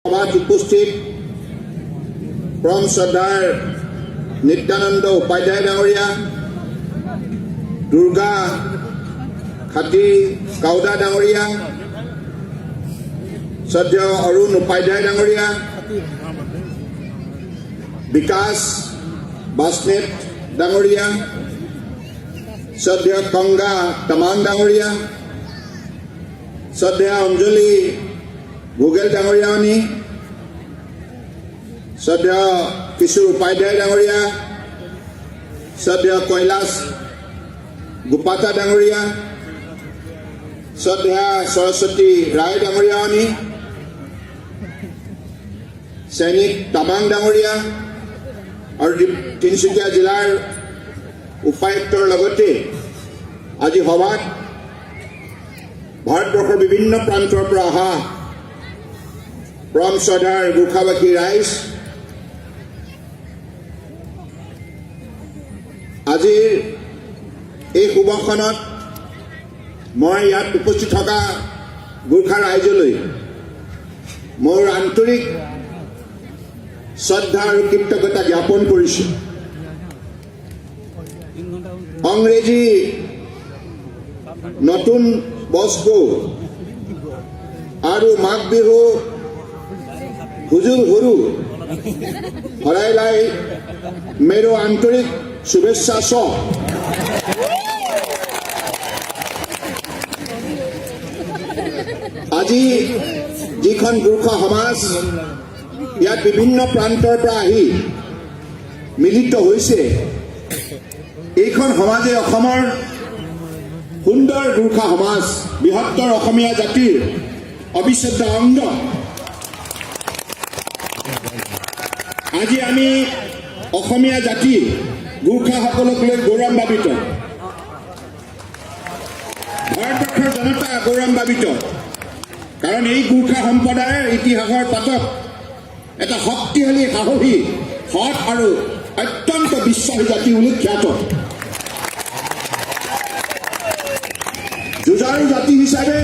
সভাত উপস্থিত পৰম শ্ৰদ্ধাৰ নিত্যানন্দ উপাধ্যায় ডাঙৰীয়া, দুৰ্গা খাতি কাউদা ডাঙৰীয়া, শ্ৰদ্ধেয় অৰুণ উপাধ্যায় ডাঙৰীয়া, বিকাশ বাসনেট ডাঙৰীয়া, শ্ৰদ্ধেয় গংগা তামাং ডাঙৰীয়া, শ্ৰদ্ধেয় অঞ্জলি ভোগেল ডাঙৰীয়ানী, শ্ৰদ্ধেয় কিশোৰ উপাধ্যায় ডাঙৰীয়া, শ্ৰদ্ধেয় কৈলাশ গোপাতা ডাঙৰীয়া, শ্ৰদ্ধেয় সৰস্বতী ৰায় ডাঙৰীয়ানী, সৈনিক তামাং ডাঙৰীয়া আৰু তিনিচুকীয়া জিলাৰ উপায়ুক্তৰ লগতে আজি সভাত ভাৰতবৰ্ষৰ বিভিন্ন প্ৰান্তৰ পৰা অহা পৰম শ্ৰদ্ধাৰ গোৰ্খাবাসী ৰাইজ, আজিৰ এই শুভক্ষণত মই ইয়াত উপস্থিত থকা গোৰ্খা ৰাইজলৈ মোৰ আন্তৰিক শ্ৰদ্ধা আৰু কৃতজ্ঞতা জ্ঞাপন কৰিছোঁ। ইংৰাজী নতুন বছৰ আৰু মাঘ বিহু হুজুৰ হুৰু হৰাইলাই मेरो আন্তৰিক শুভেচ্ছা চ আজি যিখন গোৰ্খা সমাজ ইয়াত বিভিন্ন প্ৰান্তৰ পৰা আহি মিলিত হৈছে, এইখন সমাজে অসমৰ সুন্দৰ গোৰ্খা সমাজ, বৃহত্তৰ অসমীয়া জাতিৰ অবিচ্ছেদ্য অংগ। আজি আমি অসমীয়া জাতি গোৰ্খাসকলক লৈ গৌৰৱান্বিত, ভাৰতবৰ্ষৰ জনতা গৌৰৱান্বিত, কাৰণ এই গোৰ্খা সম্প্ৰদায়ৰ ইতিহাসৰ পাতত এটা শক্তিশালী, সাহসী, সৎ আৰু অত্যন্ত বিশ্বাসী জাতি বুলি খ্যাত। যুঁজাৰু জাতি হিচাপে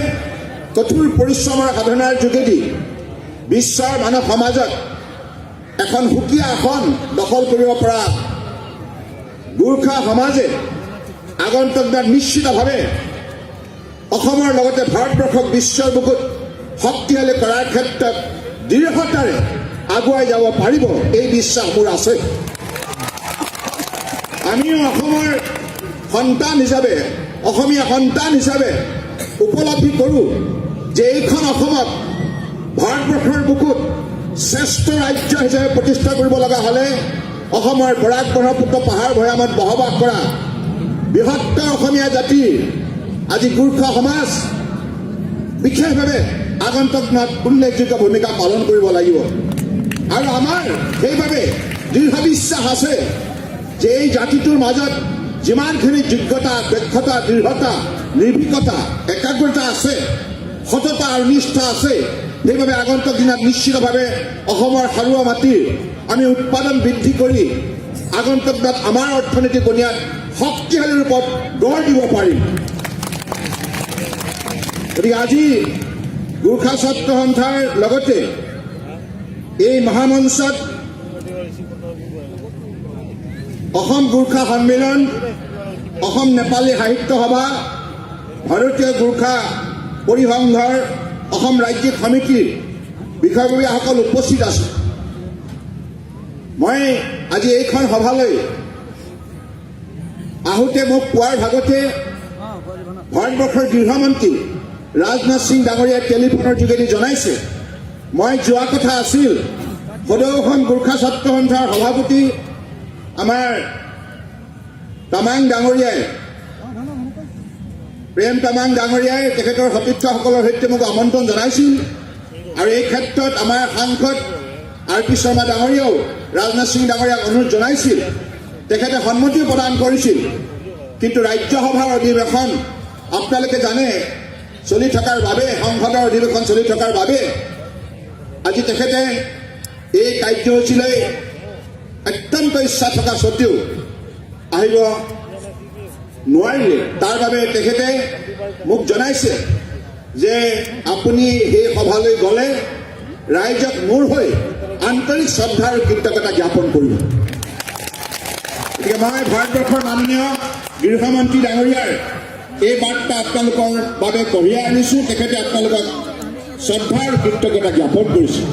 কঠোৰ পৰিশ্ৰমৰ সাধনাৰ যোগেদি বিশ্বৰ মানৱ সমাজত এখন সুকীয়া আসন দখল কৰিব পৰা গোৰ্খা সমাজে আগন্তুক দিনত নিশ্চিতভাৱে অসমৰ লগতে ভাৰতবৰ্ষক বিশ্বৰ বুকুত শক্তিশালী কৰাৰ ক্ষেত্ৰত দৃঢ়তাৰে আগুৱাই যাব পাৰিব, এই বিশ্বাস মোৰ আছে। আমিও অসমৰ সন্তান হিচাপে, অসমীয়া সন্তান হিচাপে উপলব্ধি কৰোঁ যে এইখন অসমত ভাৰতবৰ্ষৰ বুকুত শ্ৰেষ্ঠ ৰাজ্য হিচাপে প্ৰতিষ্ঠা কৰিব লগা হ'লে অসমৰ বৰাক ব্ৰহ্মপুত্ৰ পাহাৰ ভৈয়ামত বসবাস কৰা বৃহত্তৰ অসমীয়া জাতিৰ আজি গোৰ্খা সমাজ বিশেষভাৱে আগন্তুক দিনত উল্লেখযোগ্য ভূমিকা পালন কৰিব লাগিব। আৰু আমাৰ সেইবাবে দৃঢ় বিশ্বাস আছে যে এই জাতিটোৰ মাজত যিমানখিনি যোগ্যতা, দক্ষতা, দৃঢ়তা, নিৰ্ভীকতা, একাগ্ৰতা আছে, সততা আৰু নিষ্ঠা আছে, সেইবাবে আগন্তুক দিনত নিশ্চিতভাৱে অসমৰ সাৰুৱা মাটিৰ আমি উৎপাদন বৃদ্ধি কৰি আগন্তুক দিনত আমাৰ অৰ্থনৈতিক বুনিয়াদ শক্তিশালী ৰূপত গঢ় দিব পাৰিম। গতিকে আজি গোৰ্খা ছাত্ৰ সন্থাৰ লগতে এই মহামঞ্চত অসম গোৰ্খা সন্মিলন, অসম নেপালী সাহিত্য সভা, ভাৰতীয় গোৰ্খা পৰিসংঘৰ অসম ৰাজ্যিক সমিতিৰ বিষয়ববীয়াসকল উপস্থিত আছে। মই আজি এইখন সভালৈ আহোঁতে মোক পুৱাৰ ভাগতে ভাৰতবৰ্ষৰ গৃহমন্ত্ৰী ৰাজনাথ সিং ডাঙৰীয়াই টেলিফোনৰ যোগেদি জনাইছে, মই যোৱা কথা আছিল, সদৌ অসম গোৰ্খা ছাত্ৰ সন্থাৰ সভাপতি আমাৰ তামাং ডাঙৰীয়াই, প্ৰেম তামাং ডাঙৰীয়াই তেখেতৰ সতীৰ্থসকলৰ সৈতে মোক আমন্ত্ৰণ জনাইছিল, আৰু এই ক্ষেত্ৰত আমাৰ সাংসদ RP শৰ্মা ডাঙৰীয়াও ৰাজনাথ সিং ডাঙৰীয়াক অনুৰোধ জনাইছিল, তেখেতে সন্মতি প্ৰদান কৰিছিল। কিন্তু ৰাজ্যসভাৰ অধিৱেশন আপোনালোকে জানে চলি থকাৰ বাবে, সংসদৰ অধিৱেশন চলি থকাৰ বাবে আজি তেখেতে এই কাৰ্যসূচীলৈ অত্যন্ত ইচ্ছা থকা স্বত্বেও আহিব নোৱাৰিলে। তাৰ বাবে তেখেতে মোক জনাইছে যে আপুনি এই সভালৈ গ'লে ৰাইজক মোৰ হৈ আন্তৰিক শ্ৰদ্ধা আৰু কৃতজ্ঞতা জ্ঞাপন কৰিলোঁ। গতিকে মই ভাৰতবৰ্ষৰ মাননীয় গৃহমন্ত্ৰী ডাঙৰীয়াৰ এই বাৰ্তা আপোনালোকৰ বাবে কঢ়িয়াই আনিছোঁ। তেখেতে আপোনালোকক শ্ৰদ্ধা আৰু কৃতজ্ঞতা জ্ঞাপন কৰিছোঁ।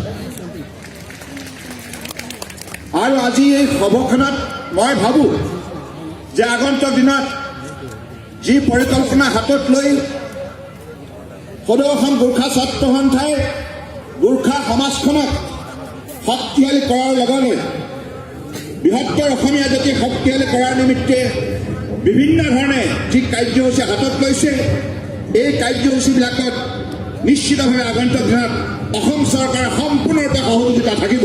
আৰু আজি এই সভাখনত মই ভাবোঁ যে আগন্তুক দিনত যি পৰিকল্পনা হাতত লৈ সদৌ অসম গোৰ্খা ছাত্ৰ সন্থাই গোৰ্খা সমাজখনক শক্তিশালী কৰাৰ লগে বৃহত্তৰ অসমীয়া জাতি শক্তিশালী কৰাৰ নিমিত্তে বিভিন্ন ধৰণে যি কাৰ্যসূচী হাতত লৈছে, এই কাৰ্যসূচীবিলাকত নিশ্চিতভাৱে আগন্তুক দিনত অসম চৰকাৰৰ সম্পূৰ্ণৰূপে সহযোগিতা থাকিব।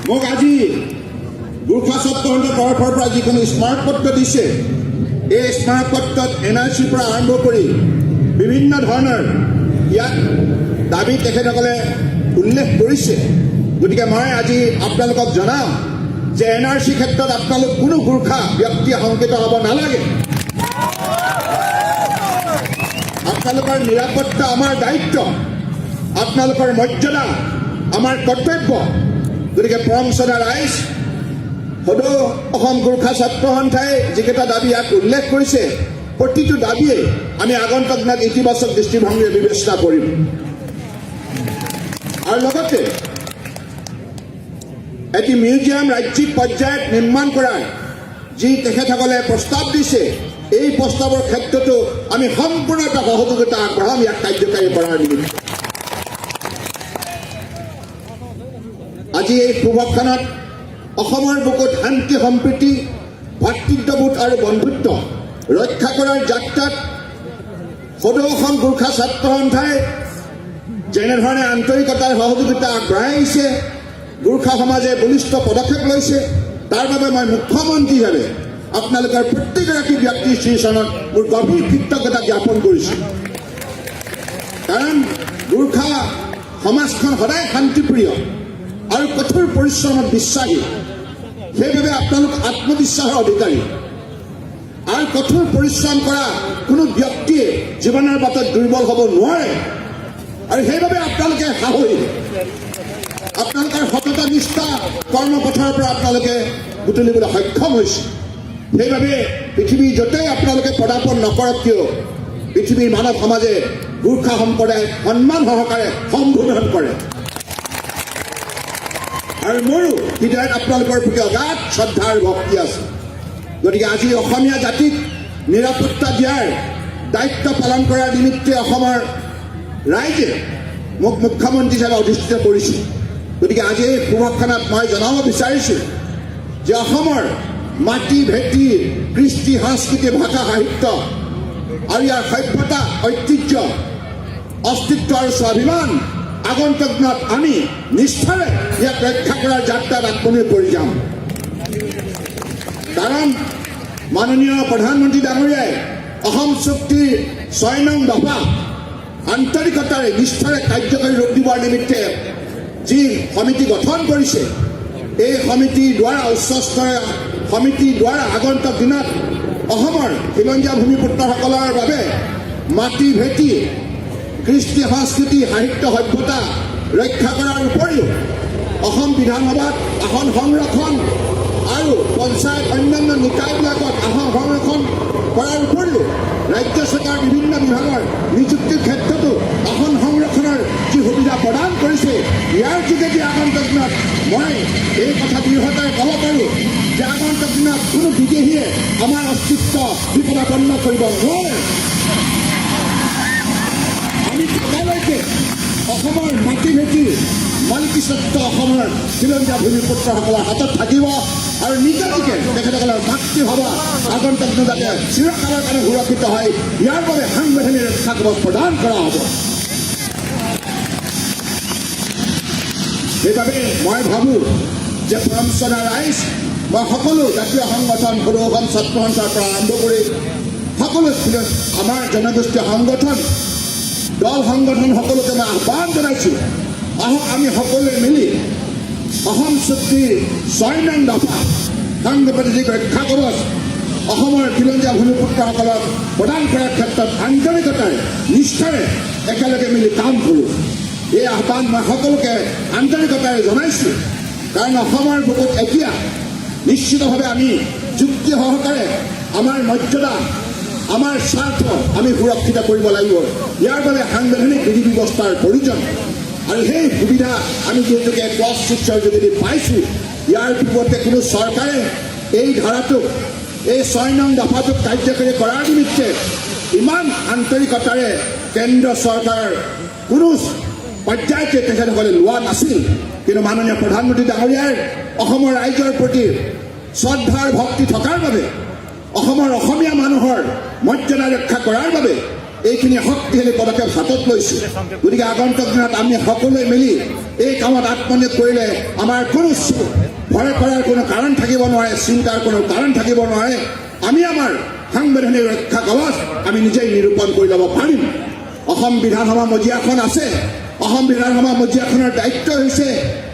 মোক আজি গোৰ্খা ছাত্ৰ সন্থাৰ তৰফৰ পৰা যিখন স্মাৰকপত্ৰ দিছে, এই স্মাৰকপত্ৰত NRCৰ পৰা আৰম্ভ কৰি বিভিন্ন ধৰণৰ ইয়াত দাবী তেখেতসকলে উল্লেখ কৰিছে। গতিকে মই আজি আপোনালোকক জনাম যে NRC ক্ষেত্ৰত আপোনালোক কোনো গোৰ্খা ব্যক্তি শংকিত হ'ব নালাগে। আপোনালোকৰ নিৰাপত্তা আমাৰ দায়িত্ব, আপোনালোকৰ মৰ্যাদা আমাৰ কৰ্তব্য। গতিকে পৰম শ্ৰদ্ধা ৰাইজ, সদৌ অসম গোৰ্খা ছাত্ৰ সন্থাই যিকেইটা দাবী ইয়াত উল্লেখ কৰিছে, প্ৰতিটো দাবীয়ে আমি আগন্তুক দিনত ইতিবাচক দৃষ্টিভংগীৰে বিবেচনা কৰিম। আৰু লগতে এটি মিউজিয়াম ৰাজ্যিক পৰ্যায়ত নিৰ্মাণ কৰাৰ যি তেখেতসকলে প্ৰস্তাৱ দিছে, এই প্ৰস্তাৱৰ ক্ষেত্ৰতো আমি সম্পূৰ্ণ এটা সহযোগিতা আগবঢ়াম ইয়াক কাৰ্যকাৰী কৰাৰ নিমিত্তে। আজি এই শুভক্ষণত অসমৰ বুকুত শান্তি সম্প্ৰীতি ভাতৃত্ববোধ আৰু বন্ধুত্ব ৰক্ষা কৰাৰ যাত্ৰাত সদৌ অসম গোৰ্খা ছাত্ৰ সন্থাই যেনেধৰণে আন্তৰিকতাৰ সহযোগিতা আগবঢ়াই আহিছে, গোৰ্খা সমাজে বলিষ্ঠ পদক্ষেপ লৈছে, তাৰ বাবে মই মুখ্যমন্ত্ৰীভাৱে আপোনালোকৰ প্ৰত্যেকগৰাকী ব্যক্তিৰ শ্ৰীচৰণত মোৰ গভীৰ কৃতজ্ঞতা জ্ঞাপন কৰিছোঁ। কাৰণ গোৰ্খা সমাজখন সদায় শান্তিপ্ৰিয় আৰু কঠোৰ পৰিশ্ৰমত বিশ্বাসী, সেইবাবে আপোনালোক আত্মবিশ্বাসৰ অধিকাৰী। আৰু কঠোৰ পৰিশ্ৰম কৰা কোনো ব্যক্তিয়ে জীৱনৰ বাটত দুৰ্বল হ'ব নোৱাৰে। আৰু সেইবাবে আপোনালোকে সাহসী, আপোনালোকৰ সততা নিষ্ঠা কৰ্মপথৰ পৰা আপোনালোকে বুটলিবলৈ সক্ষম হৈছে। সেইবাবে পৃথিৱীৰ য'তেই আপোনালোকে পদাৰ্পণ নকৰক কিয়, পৃথিৱীৰ মানৱ সমাজে গোৰ্খা সম্প্ৰদায়ক সন্মান সহকাৰে সম্বোধন কৰে। আৰু মোৰো হৃদয়ত আপোনালোকৰ প্ৰতি অগাধ শ্ৰদ্ধা আৰু ভক্তি আছে। গতিকে আজি অসমীয়া জাতিক নিৰাপত্তা দিয়াৰ দায়িত্ব পালন কৰাৰ নিমিত্তে অসমৰ ৰাইজে মোক মুখ্যমন্ত্ৰী হিচাপে অধিষ্ঠিত কৰিছে। গতিকে আজি এই শুভক্ষণত মই জনাব বিচাৰিছোঁ যে অসমৰ মাটি ভেটি কৃষ্টি সংস্কৃতি ভাষা সাহিত্য আৰু ইয়াৰ সভ্যতা ঐতিহ্য অস্তিত্ব আৰু স্বাভিমান আগন্তুক দিনত আমি নিষ্ঠাৰে ইয়াক ৰক্ষা কৰাৰ যাত্ৰাত আত্মনিয়োগ কৰি যাম। কাৰণ মাননীয় প্ৰধানমন্ত্ৰী ডাঙৰীয়াই অসম চুক্তিৰ ৬ নং দফা আন্তৰিকতাৰে নিষ্ঠাৰে কাৰ্যকৰী ৰূপ দিবৰ নিমিত্তে যি সমিতি গঠন কৰিছে, এই সমিতিৰ দ্বাৰা উচ্চস্তৰীয় সমিতিৰ দ্বাৰা আগন্তুক দিনত অসমৰ খিলঞ্জীয়া ভূমিপুত্ৰসকলৰ বাবে মাটি ভেটি কৃষ্টি সংস্কৃতি সাহিত্য সভ্যতা ৰক্ষা কৰাৰ উপৰিও অসম বিধানসভাত আসন সংৰক্ষণ আৰু পঞ্চায়ত অন্যান্য নিকায়বিলাকত আসন সংৰক্ষণ কৰাৰ উপৰিও ৰাজ্য চৰকাৰ বিভিন্ন বিভাগৰ নিযুক্তিৰ ক্ষেত্ৰতো আসন সংৰক্ষণৰ যি সুবিধা প্ৰদান কৰিছে, ইয়াৰ যোগেদি আগন্তুক দিনত মই এই কথা দৃঢ়তাৰে ক'ব পাৰোঁ যে আগন্তুক দিনত কোনো বিদেশীয়ে আমাৰ অস্তিত্ব বিপদাপন্ন কৰিব নোৱাৰে। আমি থকালৈকে অসমৰ মাটি ভেটি মালিকীস্বত্ব অসমৰ খিলঞ্জীয়া ভূমিপুত্ৰসকলৰ হাতত থাকিব আৰু নিজাতিকে তেখেতসকলৰ মাতৃসভা আগন্তুক দিনত যাতে চিৰকালৰ কাৰণে সুৰক্ষিত হয়, ইয়াৰ বাবে সাংবিধানিক ৰক্ষা কৱচ প্ৰদান কৰা হ'ব। সেইবাবে মই ভাবোঁ যে পৰম শ্ৰদ্ধা ৰাইজ, মই সকলো জাতীয় সংগঠন সদৌ অসম ছাত্ৰ সন্থাৰ পৰা আৰম্ভ কৰি সকলো আমাৰ জনগোষ্ঠীয় সংগঠন দল সংগঠন সকলোকে মই আহ্বান জনাইছোঁ, আহক আমি সকলোৱে মিলি অসম চুক্তিৰ ৬ নং দফা সাংবিধানিক ৰক্ষা কৱচ অসমৰ খিলঞ্জীয়া ভূমিপুত্ৰসকলক প্ৰদান কৰাৰ ক্ষেত্ৰত আন্তৰিকতাৰে নিষ্ঠাৰে একেলগে মিলি কাম কৰোঁ। এই আহ্বান মই সকলোকে আন্তৰিকতাৰে জনাইছোঁ। কাৰণ অসমৰ বুকুত এতিয়া নিশ্চিতভাৱে আমি যুক্তি সহকাৰে আমাৰ মৰ্যাদা, আমাৰ স্বাৰ্থ আমি সুৰক্ষিত কৰিব লাগিব। ইয়াৰ বাবে সাংবিধানিক বিধি ব্যৱস্থাৰ প্ৰয়োজন। আৰু সেই সুবিধা আমি যিহেতুকে ক্লজ 6ৰ যোগেদি পাইছোঁ, ইয়াৰ পূৰ্বতে কোনো চৰকাৰে এই ধাৰাটোক, এই 6 নং দফাটোক কাৰ্যকৰী কৰাৰ নিমিত্তে ইমান আন্তৰিকতাৰে কেন্দ্ৰ চৰকাৰৰ কোনো পৰ্যায়তে তেখেতসকলে লোৱা নাছিল। কিন্তু মাননীয় প্ৰধানমন্ত্ৰী ডাঙৰীয়াৰ অসমৰ ৰাইজৰ প্ৰতি শ্ৰদ্ধাৰ ভক্তি থকাৰ বাবে, অসমৰ অসমীয়া মানুহৰ মৰ্যাদা ৰক্ষা কৰাৰ বাবে এইখিনি শক্তিশালী পদক্ষেপ হাতত লৈছোঁ। গতিকে আগন্তুক দিনত আমি সকলোৱে মিলি এই কামত আত্মনিয়োগ কৰিলে আমাৰ কোনো ভয় কৰাৰ কোনো কাৰণ থাকিব নোৱাৰে, চিন্তাৰ কোনো কাৰণ থাকিব নোৱাৰে। আমি আমাৰ সাংবিধানিক ৰক্ষা কৱচ আমি নিজেই নিৰূপণ কৰি ল'ব পাৰিম। অসম বিধানসভা মজিয়াখন আছে। অসম বিধানসভা মজিয়াখনৰ দায়িত্ব হৈছে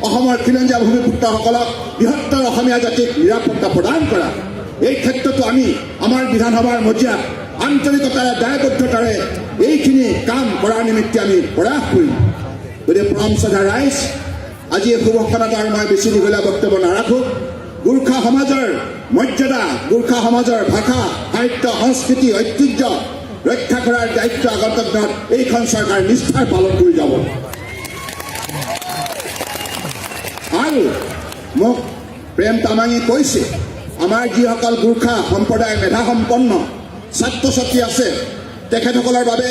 অসমৰ খিলঞ্জীয়া ভূমিপুত্ৰসকলক, বৃহত্তৰ অসমীয়া জাতিক নিৰাপত্তা প্ৰদান কৰা। এই ক্ষেত্ৰতো আমি আমাৰ বিধানসভাৰ মজিয়াত আন্তৰিকতাৰে, দায়বদ্ধতাৰে এইখিনি কাম কৰাৰ নিমিত্তে আমি প্ৰয়াস কৰিম। গতিকে পৰম শ্ৰদ্ধা ৰাইজ, আজি এই শুভক্ষণত আৰু মই বেছি দীঘলীয়া বক্তব্য নাৰাখোঁ। গোৰ্খা সমাজৰ মৰ্যাদা, গোৰ্খা সমাজৰ ভাষা, সাহিত্য, সংস্কৃতি, ঐতিহ্য ৰক্ষা কৰাৰ দায়িত্ব আগন্তুক দিনত এইখন চৰকাৰ নিষ্ঠাৰে পালন কৰি যাব। আৰু মোক প্ৰেম তামাঙে কৈছে, আমাৰ যিসকল গোৰ্খা সম্প্ৰদায় মেধাসম্পন্ন ছাত্ৰ ছাত্ৰী আছে, তেখেতসকলৰ বাবে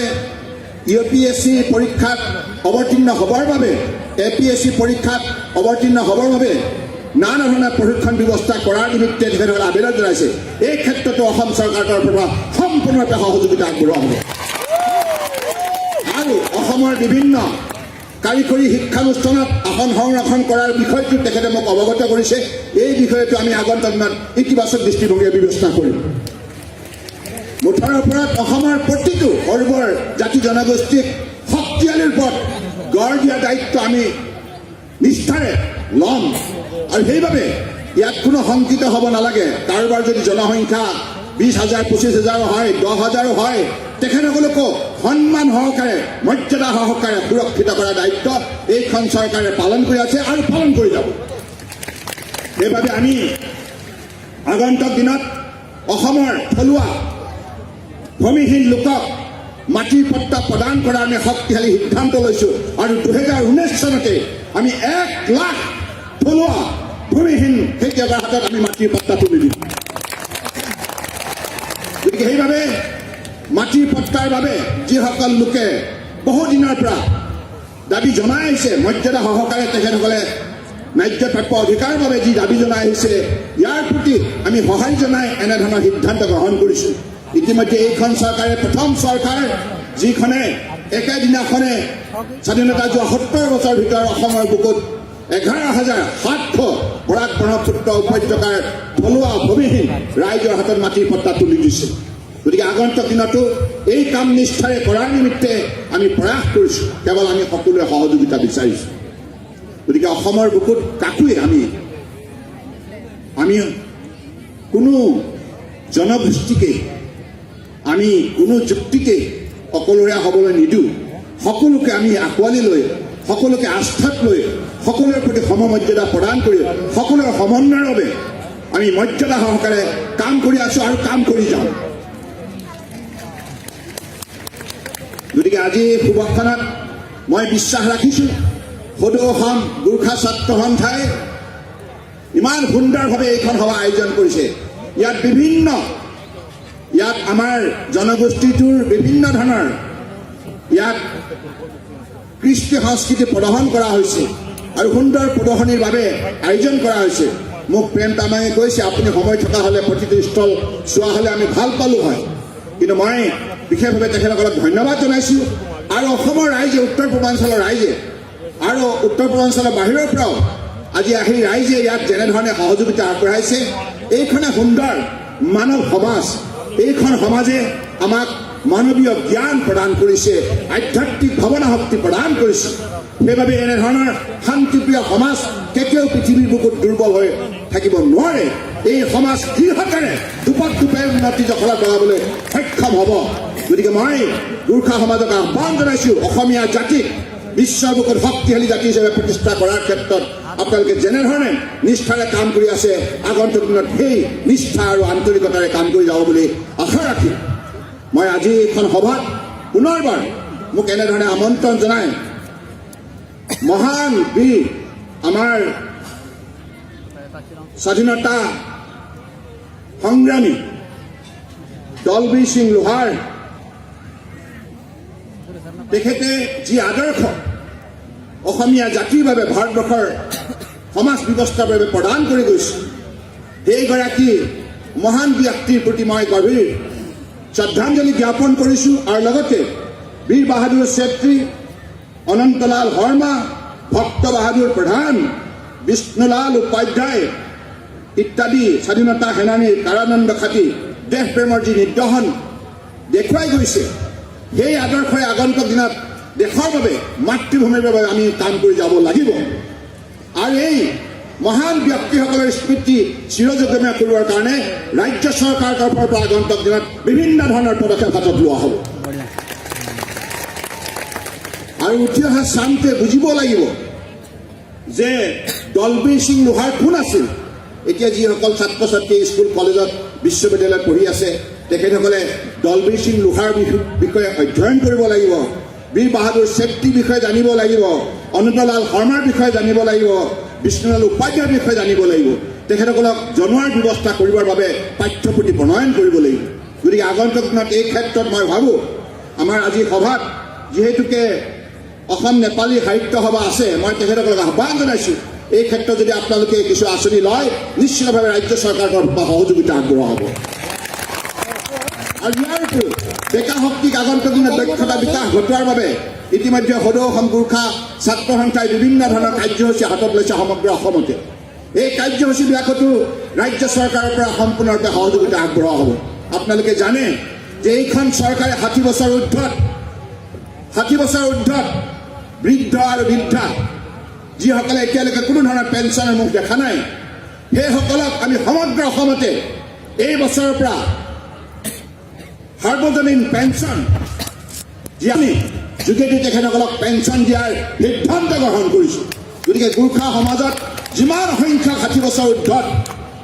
UPSC পৰীক্ষাত অৱতীৰ্ণ হ'বৰ বাবে, APSC পৰীক্ষাত অৱতীৰ্ণ হ'বৰ বাবে নানা ধৰণৰ প্ৰশিক্ষণ ব্যৱস্থা কৰাৰ নিমিত্তে তেখেতসকলে আবেদন জনাইছে। এই ক্ষেত্ৰতো অসম চৰকাৰৰ তৰফৰ পৰা সম্পূৰ্ণৰূপে সহযোগিতা আগবঢ়োৱা হ'ব। আৰু অসমৰ বিভিন্ন কাৰিকৰী শিক্ষানুষ্ঠানত আসন সংৰক্ষণ কৰাৰ বিষয়টো তেখেতে মোক অৱগত কৰিছে। এই বিষয়টো আমি আগন্তুক দিনত ইতিবাচক দৃষ্টিভংগীৰে ব্যৱস্থা কৰিম। মুঠৰ ওপৰত অসমৰ প্ৰতিটো সৰ্বৰ জাতি জনগোষ্ঠীক শক্তিশালী ৰূপত গঢ় দিয়া দায়িত্ব আমি নিষ্ঠাৰে ল'ম। আৰু সেইবাবে ইয়াত কোনো শংকিত হ'ব নালাগে। কাৰোবাৰ যদি জনসংখ্যা 20,000, 25,000 হয়, 10,000 হয়, তেখেতসকলকো সন্মান সহকাৰে, মৰ্যাদা সহকাৰে সুৰক্ষিত কৰাৰ দায়িত্ব এইখন চৰকাৰে পালন কৰি আছে আৰু পালন কৰি যাব। সেইবাবে আমি আগন্তুক দিনত অসমৰ থলুৱা ভূমিহীন লোকক মাটিৰ পট্টা প্ৰদান কৰাৰ আমি শক্তিশালী সিদ্ধান্ত লৈছোঁ। আৰু 2019 চনতে আমি 1 লাখ থলুৱা ভূমিহীন খেতিয়কৰ হাতত আমি মাটিৰ পট্টা তুলি দিম। গতিকে সেইবাবে মাটিৰ পট্টাৰ বাবে যিসকল লোকে বহুদিনৰ পৰা দাবী জনাই আহিছে, মৰ্যাদা সহকাৰে তেখেতসকলে ন্যায্য প্ৰাপ্য অধিকাৰৰ বাবে যি দাবী জনাই আহিছে, ইয়াৰ প্ৰতি আমি সহায় জনাই এনেধৰণৰ সিদ্ধান্ত গ্ৰহণ কৰিছোঁ। ইতিমধ্যে এইখন চৰকাৰে প্ৰথম চৰকাৰ যিখনে একেদিনাখনে স্বাধীনতা যোৱা 70 বছৰ ভিতৰত অসমৰ বুকুত 11,700 বৰাক ব্ৰহ্মপুত্ৰ উপত্যকাৰ থলুৱা ভূমিহীন ৰাইজৰ হাতত মাটিৰ পট্টা তুলি দিছে। গতিকে আগন্তুক দিনতো এই কাম নিষ্ঠাৰে কৰাৰ নিমিত্তে আমি প্ৰয়াস কৰিছোঁ। কেৱল আমি সকলোৱে সহযোগিতা বিচাৰিছোঁ। গতিকে অসমৰ বুকুত কাকোৱে আমি কোনো জনগোষ্ঠীকে, আমি কোনো যুক্তিকে অকলশৰীয়া হ'বলৈ নিদিওঁ। সকলোকে আমি আঁকোৱালি লৈ, সকলোকে আস্থাত লৈ, সকলোৰে প্ৰতি সমমৰ্যাদা প্ৰদান কৰি, সকলোৰে সমন্বয়ৰ বাবে আমি মৰ্যাদা সহকাৰে কাম কৰি আছোঁ আৰু কাম কৰি যাওঁ। গতিকে আজি শুভক্ষণত মই বিশ্বাস ৰাখিছোঁ, সদৌ অসম গোৰ্খা ছাত্ৰ সন্থাই ইমান সুন্দৰভাৱে এইখন সভা আয়োজন কৰিছে। ইয়াত আমাৰ জনগোষ্ঠীটোৰ বিভিন্ন ধৰণৰ ইয়াত কৃষ্টি সংস্কৃতি প্ৰদৰ্শন কৰা হৈছে আৰু সুন্দৰ প্ৰদৰ্শনীৰ বাবে আয়োজন কৰা হৈছে। মোক প্ৰেম তামাঙে কৈছে, আপুনি সময় থকা হ'লে প্ৰতিটো স্থল চোৱা হ'লে আমি ভাল পালোঁ হয়। কিন্তু মই বিশেষভাৱে তেখেতসকলক ধন্যবাদ জনাইছোঁ। আৰু অসমৰ ৰাইজে, উত্তৰ পূৰ্বাঞ্চলৰ ৰাইজে আৰু উত্তৰ পূৰ্বাঞ্চলৰ বাহিৰৰ পৰাও আজি আহি ৰাইজে ইয়াত যেনেধৰণে সহযোগিতা আগবঢ়াইছে, এইখনে সুন্দৰ মানৱ সমাজ, এইখন সমাজে আমাক মানৱীয় জ্ঞান প্ৰদান কৰিছে, আধ্যাত্মিক ভাৱনা শক্তি প্ৰদান কৰিছে। সেইবাবে এনেধৰণৰ শান্তিপ্ৰিয় সমাজ কেতিয়াও পৃথিৱীৰ বুকুত দুৰ্বল হৈ থাকিব নোৱাৰে। এই সমাজ দৃঢ়তাৰে দুপাক দুপাই উন্নতি জখলাত বঢ়াবলৈ সক্ষম হ'ব। গতিকে মই গোৰ্খা সমাজক আহ্বান জনাইছোঁ অসমীয়া জাতিক বিশ্বৰ বুকুত শক্তিশালী জাতি হিচাপে প্ৰতিষ্ঠা কৰাৰ ক্ষেত্ৰত আপোনালোকে যেনেধৰণে নিষ্ঠাৰে কাম কৰি আছে আগন্তুক দিনত সেই নিষ্ঠা আৰু আন্তৰিকতাৰে কাম কৰি যাব বুলি আশা ৰাখি মই আজি এইখন সভাত পুনৰবাৰ মোক এনেধৰণে আমন্ত্ৰণ জনাই মহান বীৰ আমাৰ স্বাধীনতা সংগ্ৰামী দলবীৰ সিং লোহাৰ তেখেতে যি আদৰ্শ অসমীয়া জাতিৰ বাবে ভাৰতবৰ্ষৰ সমাজ ব্যৱস্থাৰ বাবে প্ৰদান কৰি গৈছে সেইগৰাকী মহান ব্যক্তিৰ প্ৰতি মই গভীৰ শ্ৰদ্ধাঞ্জলি জ্ঞাপন কৰিছোঁ আৰু লগতে বীৰ বাহাদুৰ চেত্ৰী অনন্তলাল শৰ্মা ভক্ত বাহাদুৰ প্ৰধান বিষ্ণুলাল উপাধ্যায় ইত্যাদি স্বাধীনতা সেনানীৰ কাৰাদণ্ড খাটি দেশ প্ৰেমৰ যি নিদৰ্শন দেখুৱাই গৈছে সেই আদৰ্শই আগন্তুক দিনত দেশৰ বাবে মাতৃভূমিৰ বাবে আমি কাম কৰি যাব লাগিব আৰু এই মহান ব্যক্তিসকলৰ স্মৃতি চিৰযুগমীয়া কৰিবৰ কাৰণে ৰাজ্য চৰকাৰৰ তৰফৰ পৰা আগন্তুক দিনত বিভিন্ন ধৰণৰ পদক্ষেপ হাতত লোৱা হ'ব আৰু উঠি অহা চামটোৱে বুজিব লাগিব যে দলবীৰ সিং লোহাৰ কোন আছিল এতিয়া যিসকল ছাত্ৰ ছাত্ৰী স্কুল কলেজত বিশ্ববিদ্যালয়ত পঢ়ি আছে তেখেতসকলে দলবীৰ সিং লোহাৰ বিষয়ে অধ্যয়ন কৰিব লাগিব বীৰ বাহাদুৰ চেত্ৰীৰ বিষয়ে জানিব লাগিব অনন্তলাল শৰ্মাৰ বিষয়ে জানিব লাগিব বিষ্ণুলাল উপাধ্যায়ৰ বিষয়ে জানিব লাগিব তেখেতসকলক জনোৱাৰ ব্যৱস্থা কৰিবৰ বাবে পাঠ্যপুথি প্ৰণয়ন কৰিব লাগিব গতিকে আগন্তুক দিনত এই ক্ষেত্ৰত মই ভাবোঁ আমাৰ আজি সভাত যিহেতুকে অসম নেপালী সাহিত্য সভা আছে মই তেখেতসকলক আহ্বান জনাইছোঁ এই ক্ষেত্ৰত যদি আপোনালোকে কিছু আঁচনি লয় নিশ্চিতভাৱে ৰাজ্য চৰকাৰৰ পৰা সহযোগিতা আগবঢ়োৱা হ'ব আৰু ইয়াৰ উপৰিও ডেকা শক্তিক আগন্তুক দিনত দক্ষতা বিকাশ ঘটোৱাৰ বাবে ইতিমধ্যে সদৌ অসম গোৰ্খা ছাত্ৰ সন্থাই বিভিন্ন ধৰণৰ কাৰ্যসূচী হাতত লৈছে সমগ্ৰ অসমতে এই কাৰ্যসূচীবিলাকতো ৰাজ্য চৰকাৰৰ পৰা সম্পূৰ্ণৰূপে সহযোগিতা আগবঢ়োৱা হ'ব আপোনালোকে জানে যে এইখন চৰকাৰে 60 বছৰ ঊৰ্ধত বৃদ্ধ আৰু বৃদ্ধা যিসকলে এতিয়ালৈকে কোনো ধৰণৰ পেঞ্চনৰ মুখ দেখা নাই সেইসকলক আমি সমগ্ৰ অসমতে এই বছৰৰ পৰা সাৰ্বজনীন পেঞ্চন যি আমি যোগেদি তেখেতসকলক পেঞ্চন দিয়াৰ সিদ্ধান্ত গ্ৰহণ কৰিছোঁ গতিকে গোৰ্খা সমাজত যিমান সংখ্যক 60 বছৰ ঊৰ্ধত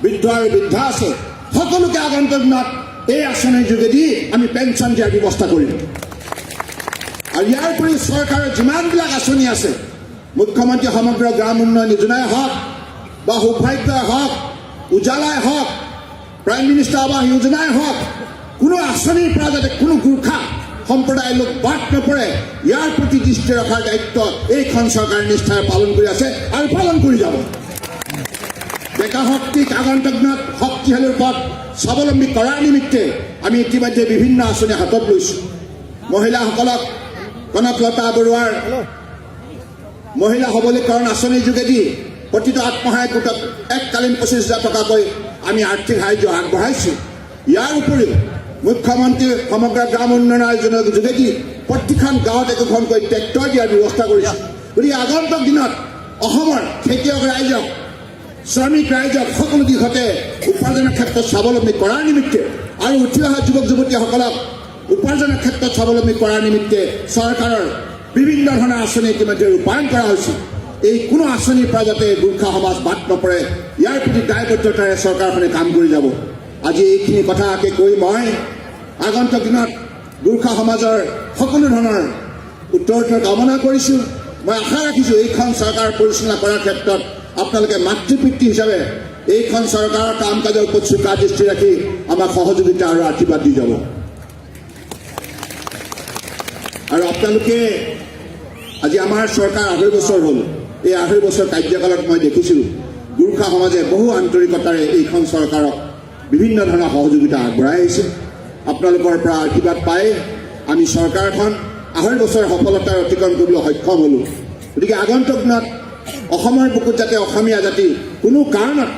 বৃদ্ধ আৰু বৃদ্ধা আছে সকলোকে আগন্তুক দিনত এই আঁচনিৰ যোগেদি আমি পেঞ্চন দিয়াৰ ব্যৱস্থা কৰিম আৰু ইয়াৰ উপৰি চৰকাৰৰ যিমানবিলাক আঁচনি আছে মুখ্যমন্ত্ৰী সমগ্ৰ গ্ৰাম উন্নয়ন যোজনাই হওক বা সৌভাগ্যই হওক উজালাই হওক প্ৰাইম মিনিষ্টাৰ আৱাস যোজনাই হওক কোনো আঁচনিৰ পৰা যাতে কোনো গোৰ্খা সম্প্ৰদায়ৰ লোক বাদ নপৰে ইয়াৰ প্ৰতি দৃষ্টি ৰখাৰ দায়িত্ব এইখন চৰকাৰে নিষ্ঠাৰে পালন কৰি আছে আৰু পালন কৰি যাব ডেকা শক্তিক আগন্তুক দিনত শক্তিশালী ৰূপত স্বাৱলম্বী কৰাৰ নিমিত্তে আমি ইতিমধ্যে বিভিন্ন আঁচনি হাতত লৈছোঁ মহিলাসকলক কনকলতা বৰুৱাৰ মহিলা সবলীকৰণ আঁচনিৰ যোগেদি প্ৰতিটো আত্মসহায়ক গোটত এককালীন 25,000 টকাকৈ আমি আৰ্থিক সাহায্য আগবঢ়াইছোঁ ইয়াৰ উপৰিও মুখ্যমন্ত্ৰী সমগ্ৰ গ্ৰাম উন্নয়ন আয়োজনৰ যোগেদি প্ৰতিখন গাঁৱত একোখনকৈ ট্ৰেক্টৰ দিয়াৰ ব্যৱস্থা কৰিছোঁ গতিকে আগন্তুক দিনত অসমৰ খেতিয়ক ৰাইজক শ্ৰমিক ৰাইজক সকলো দিশতে উপাৰ্জনৰ ক্ষেত্ৰত স্বাৱলম্বী কৰাৰ নিমিত্তে আৰু উঠি অহা যুৱক যুৱতীসকলক উপাৰ্জনৰ ক্ষেত্ৰত স্বাৱলম্বী কৰাৰ নিমিত্তে চৰকাৰৰ বিভিন্ন ধৰণৰ আঁচনি ইতিমধ্যে ৰূপায়ণ কৰা হৈছে এই কোনো আঁচনিৰ পৰা যাতে গোৰ্খা সমাজ বাদ নপৰে ইয়াৰ প্ৰতি দায়বদ্ধতাৰে চৰকাৰখনে কাম কৰি যাব আজি এইখিনি কথাকে কৈ মই আগন্তুক দিনত গোৰ্খা সমাজৰ সকলো ধৰণৰ উত্তৰোত্তৰ কামনা কৰিছোঁ মই আশা ৰাখিছোঁ এইখন চৰকাৰ পৰিচালনা কৰাৰ ক্ষেত্ৰত আপোনালোকে মাতৃপিতৃ হিচাপে এইখন চৰকাৰৰ কাম কাজৰ ওপৰত চোকা দৃষ্টি ৰাখি আমাক সহযোগিতা আৰু আশীৰ্বাদ দি যাব আৰু আপোনালোকে আজি আমাৰ চৰকাৰ 2.5 বছৰ হ'ল এই 2.5 বছৰ কাৰ্যকালত মই দেখিছোঁ গোৰ্খা সমাজে বহু আন্তৰিকতাৰে এইখন চৰকাৰক বিভিন্ন ধৰণৰ সহযোগিতা আগবঢ়াই আহিছে আপোনালোকৰ পৰা আশীৰ্বাদ পাই আমি চৰকাৰখন 2.5 বছৰ সফলতাৰে অতিক্ৰম কৰিবলৈ সক্ষম হ'লোঁ গতিকে আগন্তুক দিনত অসমৰ বুকুত যাতে অসমীয়া জাতি কোনো কাৰণত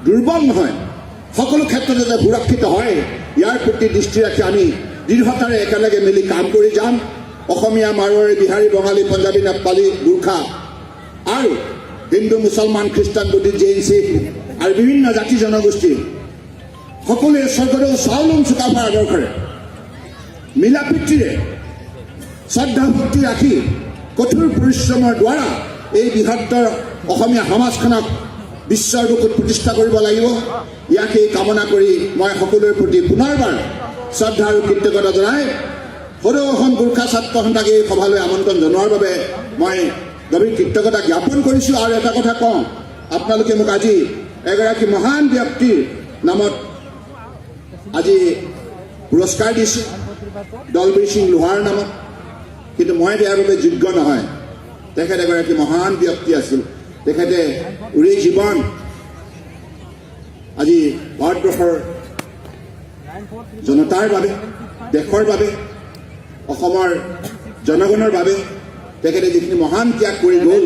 দুৰ্বল নহয় সকলো ক্ষেত্ৰত যাতে সুৰক্ষিত হয় ইয়াৰ প্ৰতি দৃষ্টি ৰাখি আমি দৃঢ়তাৰে একেলগে মিলি কাম কৰি যাম অসমীয়া মাৰোৱাৰী বিহাৰী বঙালী পঞ্জাবী নেপালী গোৰ্খা আৰু হিন্দু মুছলমান খ্ৰীষ্টান বুদ্ধিষ্ট জৈন শিখ আৰু বিভিন্ন জাতি জনগোষ্ঠী সকলোৱে স্বৰ্গদেউ চাওলুং চুকাফাৰ আদৰ্শৰে মিলা প্ৰীতিৰে শ্ৰদ্ধা ভক্তি ৰাখি কঠোৰ পৰিশ্ৰমৰ দ্বাৰা এই বৃহত্তৰ অসমীয়া সমাজখনক বিশ্বৰ বুকুত প্ৰতিষ্ঠা কৰিব লাগিব। ইয়াকেই কামনা কৰি মই সকলোৰে প্ৰতি পুনৰবাৰ শ্ৰদ্ধা আৰু কৃতজ্ঞতা জনাই সদৌ অসম গোৰ্খা ছাত্ৰ সন্থাক এই সভালৈ আমন্ত্ৰণ জনোৱাৰ বাবে মই গভীৰ কৃতজ্ঞতা জ্ঞাপন কৰিছোঁ। আৰু এটা কথা কওঁ, আপোনালোকে মোক আজি এগৰাকী মহান ব্যক্তিৰ নামত আজি পুৰস্কাৰ দিছে, দলবীৰ সিং লোহাৰ নামত, কিন্তু মই দিয়াৰ বাবে যোগ্য নহয়। তেখেত এগৰাকী মহান ব্যক্তি আছিল। তেখেতে উৰি জীৱন আজি ভাৰতবৰ্ষৰ জনতাৰ বাবে, দেশৰ বাবে, অসমৰ জনগণৰ বাবে তেখেতে যিখিনি মহান ত্যাগ কৰি গ'ল,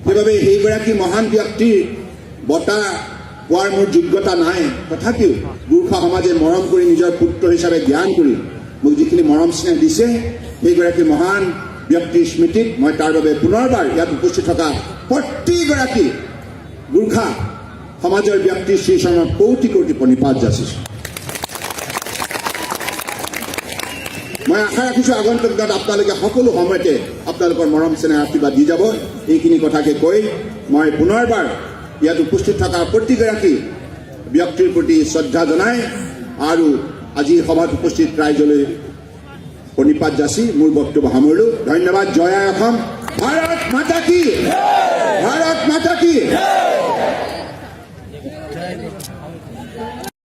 সেইবাবে সেইগৰাকী মহান ব্যক্তিৰ বঁটা পোৱাৰ মোৰ যোগ্যতা নাই। তথাপিও গোৰ্খা সমাজে মৰম কৰি নিজৰ পুত্ৰ হিচাপে জ্ঞান কৰি মোক যিখিনি মৰম স্নেহ দিছে, সেইগৰাকী মহান ব্যক্তিৰ স্মৃতিত মই তাৰ বাবে পুনৰবাৰ ইয়াত উপস্থিত থকা প্ৰতিগৰাকী গোৰ্খা সমাজৰ ব্যক্তিৰ শ্ৰীচৰণত কৌটি কৌটি প্ৰণিপাত যাচিছোঁ। মই আশা ৰাখিছোঁ আগন্তুক দিনত আপোনালোকে সকলো সময়তে আপোনালোকৰ মৰম চেনেহ আশীৰ্বাদ দি যাব। এইখিনি কথাকে কৈ মই পুনৰবাৰ ইয়াত উপস্থিত থকা প্ৰতিগৰাকী ব্যক্তিৰ প্ৰতি শ্ৰদ্ধা জনাই আৰু আজি সভাত উপস্থিত ৰাইজলৈ প্ৰণিপাত যাচি মোৰ বক্তব্য সামৰিলোঁ। ধন্যবাদ। জয় আই অসম। ভাৰত মাতা কি, ভাৰত মাতা কি।